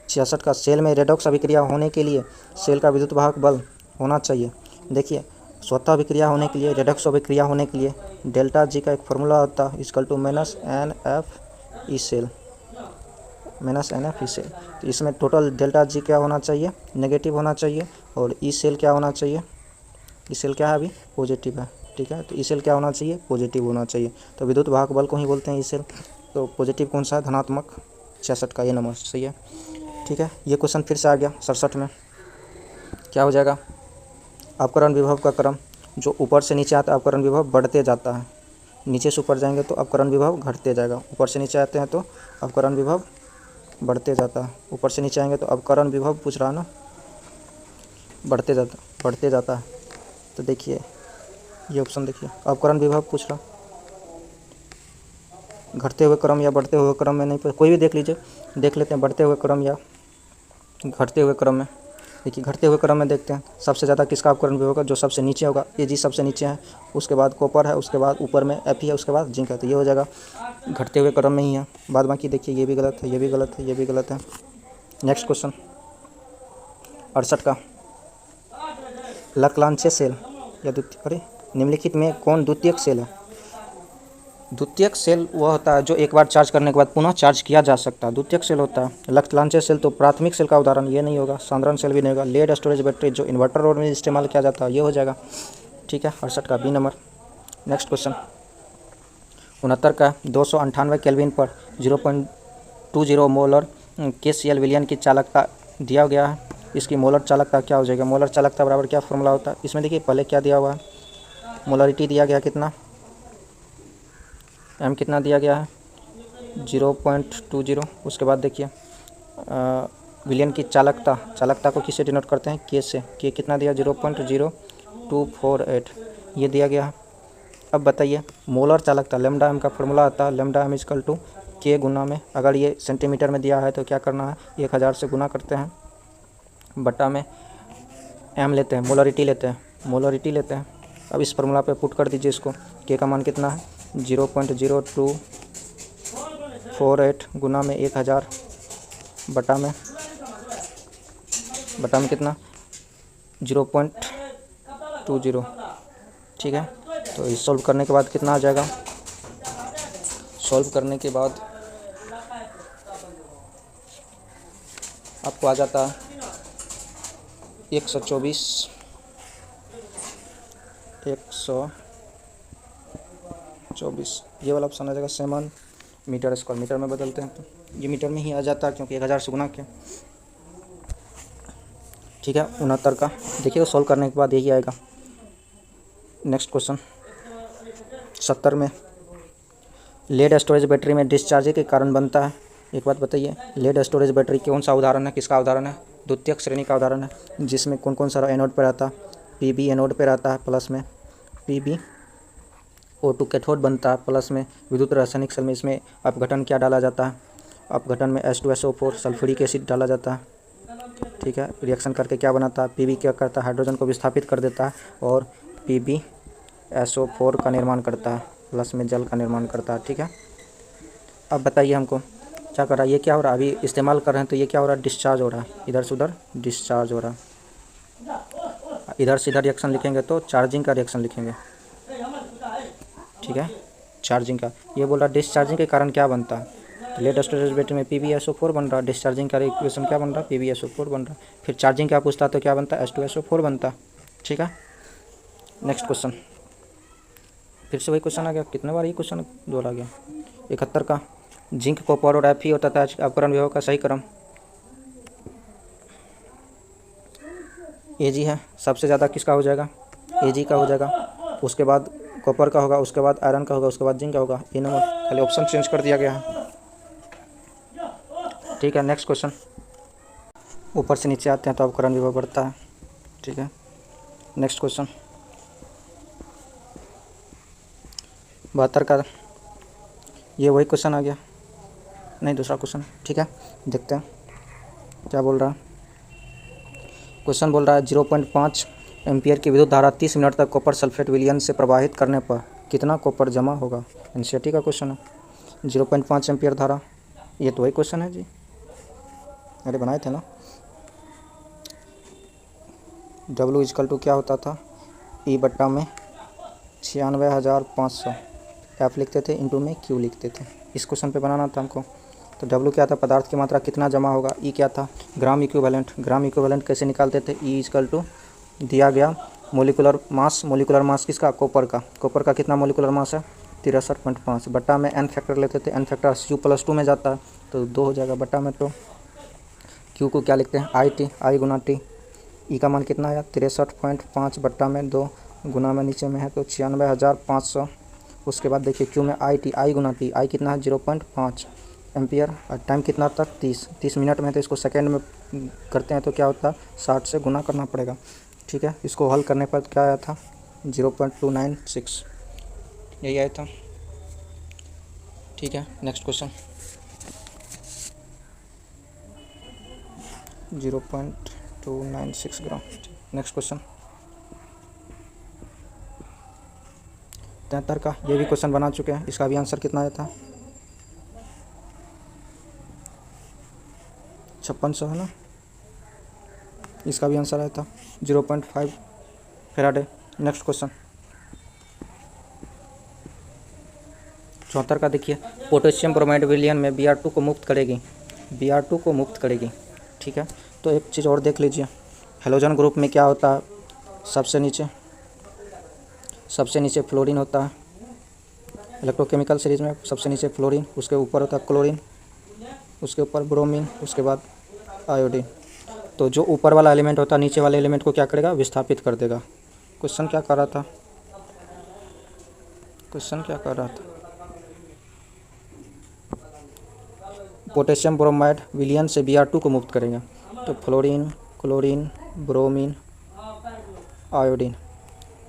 66 का, सेल में रेडॉक्स अभिक्रिया होने के लिए सेल का विद्युत वाहक बल होना चाहिए। देखिए स्वतः अभिक्रिया होने के लिए, रेडॉक्स अभिक्रिया होने के लिए ΔG का एक फार्मूला होता है, -NF सेल, -NF सेल। तो इसमें टोटल ΔG क्या होना चाहिए, नेगेटिव होना चाहिए, और ई सेल क्या होना चाहिए, ई सेल क्या है अभी पॉजिटिव है, ठीक है। तो ई सेल क्या होना चाहिए, पॉजिटिव होना चाहिए। तो विद्युत वाहक बल को ही बोलते हैं ई सेल। तो पॉजिटिव कौन सा है, धनात्मक। 66 का ये नंबर सही है, ठीक है। ये क्वेश्चन फिर से आ गया 67 में, क्या हो जाएगा, अपकरण विभव का क्रम, जो ऊपर से नीचे आता है अपकरण विभव बढ़ते जाता है, नीचे से ऊपर जाएंगे तो अपकरण विभव घटते जाएगा, ऊपर से नीचे आते हैं तो अपकरण विभव बढ़ते जाता है, ऊपर से नीचे आएंगे तो अपकरण विभव पूछ रहा है ना, बढ़ते जाता है। तो देखिए ये ऑप्शन देखिए, अपकरण विभव पूछ रहा, घटते हुए क्रम या बढ़ते हुए क्रम में नहीं, कोई भी देख लीजिए, देख लेते हैं बढ़ते हुए क्रम या घटते हुए क्रम में। देखिए घटते हुए क्रम में देखते हैं, सबसे ज़्यादा किसका अपकरण विभव होगा, जो सबसे नीचे होगा, Ag सबसे नीचे है, उसके बाद कॉपर है, उसके बाद ऊपर में Fe है, उसके बाद जिंक है, तो ये हो जाएगा घटते हुए क्रम में ही है। बाद बाकी देखिए ये भी गलत है, ये भी गलत है, ये भी गलत है। नेक्स्ट क्वेश्चन 68 का, लक्लांचे सेल या द्वितीय निम्नलिखित में कौन द्वितीयक सेल है। द्वितीयक सेल वह होता है जो एक बार चार्ज करने के बाद पुनः चार्ज किया जा सकता है, द्वितीयक सेल होता है। लक्लांचे सेल तो प्राथमिक सेल का उदाहरण, ये नहीं होगा। सांद्रण सेल भी नहीं होगा। लेड स्टोरेज बैटरी जो इन्वर्टर रोड में इस्तेमाल किया जाता है, ये हो जाएगा। ठीक है, 68 का बी नंबर। नेक्स्ट क्वेश्चन 69 का, 298 केल्विन पर 0.20 मोलर KCl विलयन की चालकता दिया गया है, इसकी मोलर चालकता क्या हो जाएगा। मोलर चालकता बराबर क्या फॉर्मूला होता है, इसमें देखिए पहले क्या दिया हुआ है, मोलरिटी दिया गया कितना, m कितना दिया गया है 0.20। उसके बाद देखिए विलयन की चालकता को किससे डिनोट करते हैं, k से। k कितना दिया 0.0248, ये दिया गया है। अब बताइए मोलर चालकता, लेमडा m का फॉर्मूला आता है, lambda m equal to k गुना में, अगर ये सेंटीमीटर में दिया है तो क्या करना है, 1000 से गुना करते हैं, बटा में m लेते हैं, मोलरिटी लेते हैं। अब इस फार्मूला पे पुट कर दीजिए इसको, k का मान कितना है 0.0248 गुना में 1000 बटा में कितना 0.20। ठीक है, तो इस सॉल्व करने के बाद कितना आ जाएगा, सॉल्व करने के बाद आपको आ जाता है 124 ये वाला ऑप्शन आ जाएगा। 7 मीटर स्क्वायर, मीटर में बदलते हैं तो ये मीटर में ही आ जाता है क्योंकि 1000 से गुना किया। ठीक है, 69 का देखिए सॉल्व करने के बाद यही आएगा। नेक्स्ट क्वेश्चन 70 में, लेड स्टोरेज बैटरी में डिस्चार्ज के कारण बनता है। एक बात बताइए, लेड स्टोरेज बैटरी कौन सा उदाहरण है, किसका उदाहरण है, द्वितीयक श्रेणी का उदाहरण है, जिसमें कौन कौन सा एनोड पर रहता है, Pb एनोड पर रहता है, प्लस में PbO2 कैथोड बनता है, प्लस में विद्युत रासायनिक सेल में इसमें अपघटन क्या डाला जाता है, अपघटन में H2SO4 सल्फ्यूरिक एसिड डाला जाता है। ठीक है, रिएक्शन करके क्या बनाता है, Pb क्या करता है, हाइड्रोजन को विस्थापित कर देता है और PbSO4 का निर्माण करता है, प्लस में जल का निर्माण करता है। ठीक है, अब बताइए हमको क्या कर रहा है, ये क्या हो रहा है, अभी इस्तेमाल कर रहे हैं तो ये क्या हो रहा है, डिस्चार्ज हो रहा है, इधर से उधर डिस्चार्ज हो रहा है। इधर से इधर रिएक्शन लिखेंगे तो चार्जिंग का रिएक्शन लिखेंगे। ठीक है, चार्जिंग का, ये बोल रहा है डिस्चार्जिंग के कारण क्या बनता है, तो लेड स्टोरेज बैटरी में PbSO4 बन रहा है, डिस्चार्जिंग का इक्वेशन क्या बन रहा है, PbSO4 बन रहा है। फिर चार्जिंग क्या पूछता है तो क्या बनता है, H2SO4 बनता है। ठीक है, नेक्स्ट क्वेश्चन, फिर से वही क्वेश्चन आ गया, कितने बार ये क्वेश्चन दोहरा गया। 71 का, जिंक कॉपर और Fe होता था अपकरण विभव का सही क्रम Ag है, सबसे ज़्यादा किसका हो जाएगा, Ag का हो जाएगा, उसके बाद कॉपर का होगा, उसके बाद आयरन का होगा, उसके बाद जिंक का होगा। ये नंबर खाली ऑप्शन चेंज कर दिया गया है। ठीक है, नेक्स्ट क्वेश्चन, ऊपर से नीचे आते हैं तो अपकरण विभव बढ़ता है। ठीक है, नेक्स्ट क्वेश्चन 72 का, ये वही क्वेश्चन आ गया, नहीं दूसरा क्वेश्चन। ठीक है, देखते हैं क्या बोल रहा है। क्वेश्चन बोल रहा है 0.5 एम्पियर की विद्युत धारा 30 मिनट तक कॉपर सल्फेट विलयन से प्रवाहित करने पर कितना कॉपर जमा होगा। एनसीईआरटी का क्वेश्चन है, 0.5 एम्पियर धारा, ये तो वही क्वेश्चन है जी, अरे बनाए थे ना। W इक्वल टू क्या होता था, E बट्टा में 96,500, F लिखते थे, इंटू में Q लिखते थे। इस क्वेश्चन पे बनाना था हमको। तो W क्या था, पदार्थ की मात्रा कितना जमा होगा, E क्या था, ग्राम इक्विवेलेंट कैसे निकालते थे, E इक्वल टू दिया गया मोलिकुलर मास किसका, कॉपर का कितना मोलिकुलर मास है 63.5, बट्टा में N फैक्टर लेते थे, N फैक्टर Cu+2 में जाता है तो 2 हो जाएगा, बट्टा में तो Q को क्या लिखते हैं I गुना T, E का मान कितना आया 63.5, बट्टा में 2 गुना में नीचे में है तो 96,500। उसके बाद देखिए Q में I गुना T, I कितना है 0.5 एम्पियर, और टाइम कितना तक 30 मिनट में है तो इसको सेकेंड में करते हैं तो क्या होता है 60 से गुना करना पड़ेगा। ठीक है, इसको हल करने पर क्या आया था 0.296, यही आया था। ठीक है, नेक्स्ट क्वेश्चन 0.296 296 ग्राम। नेक्स्ट क्वेश्चन 73 का, ये भी क्वेश्चन बना चुके हैं। इसका भी आंसर कितना आया था? 5600 है ना। इसका भी आंसर आया था 0.5 फैराडे। नेक्स्ट क्वेश्चन 74 का देखिए, पोटेशियम ब्रोमाइड विलयन में Br2 को मुक्त करेगी, Br2 को मुक्त करेगी। ठीक है, तो एक चीज़ और देख लीजिए, हेलोजन ग्रुप में क्या होता है? सबसे नीचे फ्लोरीन होता है, इलेक्ट्रोकेमिकल सीरीज में सबसे नीचे फ्लोरीन, उसके ऊपर होता है क्लोरीन, उसके ऊपर ब्रोमीन, उसके बाद आयोडीन। तो जो ऊपर वाला एलिमेंट होता है नीचे वाले एलिमेंट को क्या करेगा? विस्थापित कर देगा। क्वेश्चन क्या कर रहा था? पोटेशियम ब्रोमाइड विलयन से Br2 को मुक्त करेगा। तो फ्लोरीन, क्लोरीन, ब्रोमीन, आयोडीन।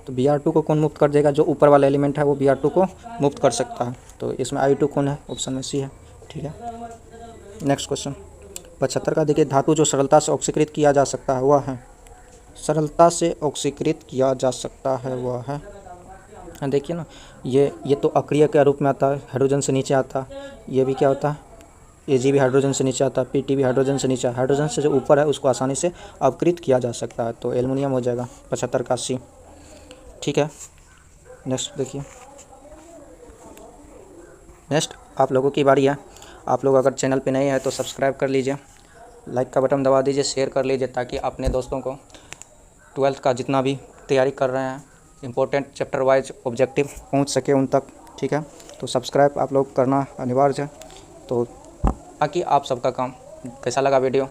तो Br2 को कौन मुक्त कर देगा? जो ऊपर वाला एलिमेंट है वो Br2 को मुक्त कर सकता है। तो इसमें I2 कौन है? ऑप्शन में सी है। ठीक है, नेक्स्ट क्वेश्चन 75 का देखिए, धातु जो सरलता से ऑक्सीकृत किया जा सकता है वह है, सरलता से ऑक्सीकृत किया जा सकता है वह है, देखिए ना, ये तो अक्रिय के रूप में आता है, हाइड्रोजन से नीचे आता है। ये भी क्या होता है? Ag भी हाइड्रोजन से नीचे आता है, Pt भी हाइड्रोजन से नीचे, हाइड्रोजन से जो ऊपर है उसको आसानी से अपकृत किया जा सकता है। तो एल्युमिनियम हो जाएगा 75 का सी। ठीक है, नेक्स्ट देखिए, नेक्स्ट आप लोगों की बारी है। आप लोग अगर चैनल पे नए हैं तो सब्सक्राइब कर लीजिए, लाइक का बटन दबा दीजिए, शेयर कर लीजिए, ताकि अपने दोस्तों को 12th का जितना भी तैयारी कर रहे हैं इंपॉर्टेंट चैप्टर वाइज ऑब्जेक्टिव पहुंच सके उन तक। ठीक है, तो सब्सक्राइब आप लोग करना अनिवार्य है। तो बाकी आप सबका काम, कैसा लगा वीडियो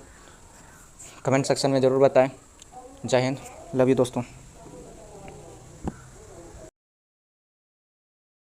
कमेंट सेक्शन में ज़रूर बताएं। जय हिंद, लव यू दोस्तों।